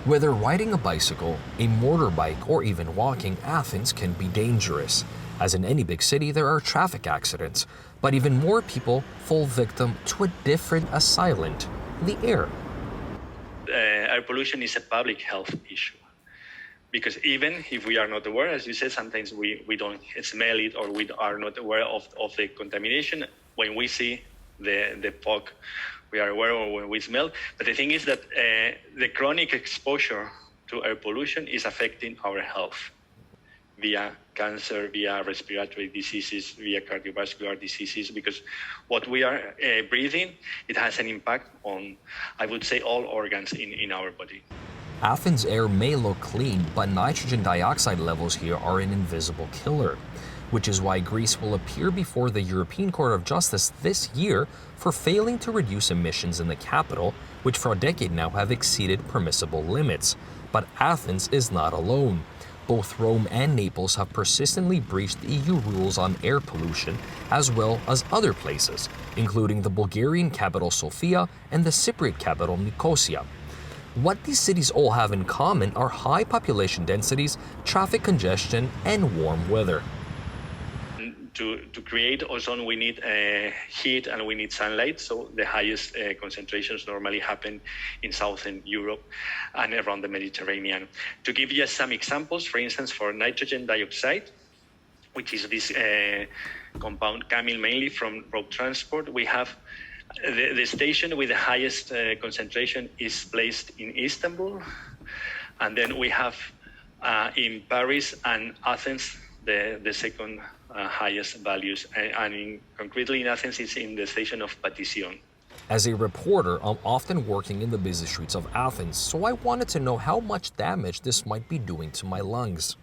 Whether riding a bicycle, a motorbike, or even walking, Athens can be dangerous. As in any big city, there are traffic accidents, but even more people fall victim to a different assailant, the air. Air pollution is a public health issue. Because even if we are not aware, as you said, sometimes we don't smell it or we are not aware of the contamination. When we see the fog, we are aware of when we smell. But the thing is that the chronic exposure to air pollution is affecting our health via cancer, via respiratory diseases, via cardiovascular diseases, because what we are breathing, it has an impact on, I would say, all organs in our body. Athens' air may look clean, but nitrogen dioxide levels here are an invisible killer, which is why Greece will appear before the European Court of Justice this year for failing to reduce emissions in the capital, which for a decade now have exceeded permissible limits. But Athens is not alone. Both Rome and Naples have persistently breached EU rules on air pollution, as well as other places, including the Bulgarian capital Sofia and the Cypriot capital Nicosia. What these cities all have in common are high population densities, traffic congestion, and warm weather. To create ozone, we need heat and we need sunlight. So the highest concentrations normally happen in Southern Europe and around the Mediterranean. To give you some examples, for instance, for nitrogen dioxide, which is this compound coming mainly from road transport, we have the station with the highest concentration is placed in Istanbul. And then we have in Paris and Athens, the second highest values, and concretely in Athens, it's in the station of Patison. As a reporter, I'm often working in the busy streets of Athens, so I wanted to know how much damage this might be doing to my lungs.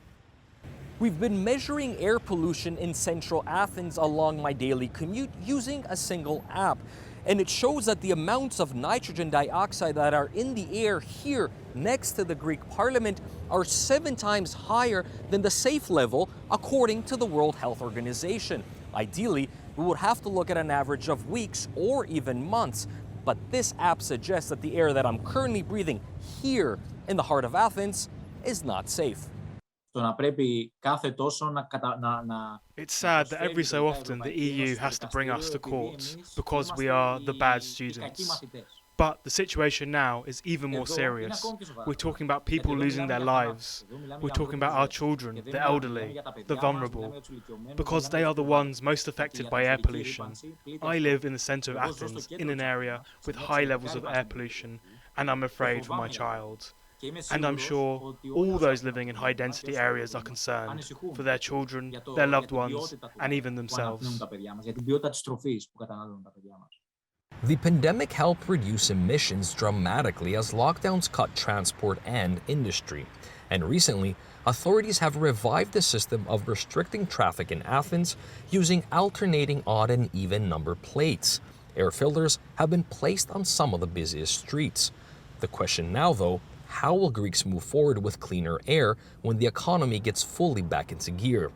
We've been measuring air pollution in central Athens along my daily commute using a single app. And it shows that the amounts of nitrogen dioxide that are in the air here next to the Greek parliament are 7 times higher than the safe level according to the World Health Organization. Ideally, we would have to look at an average of weeks or even months, but this app suggests that the air that I'm currently breathing here in the heart of Athens is not safe. It's sad that every so often the EU has to bring us to court because we are the bad students. But the situation now is even more serious. We're talking about people losing their lives. We're talking about our children, the elderly, the vulnerable, because they are the ones most affected by air pollution. I live in the centre of Athens in an area with high levels of air pollution, and I'm afraid for my child. And I'm sure all those living in high-density areas are concerned for their children, their loved ones, and even themselves. The pandemic helped reduce emissions dramatically as lockdowns cut transport and industry. And recently, authorities have revived the system of restricting traffic in Athens using alternating odd and even number plates. Air filters have been placed on some of the busiest streets. The question now, though, how will Greeks move forward with cleaner air when the economy gets fully back into gear?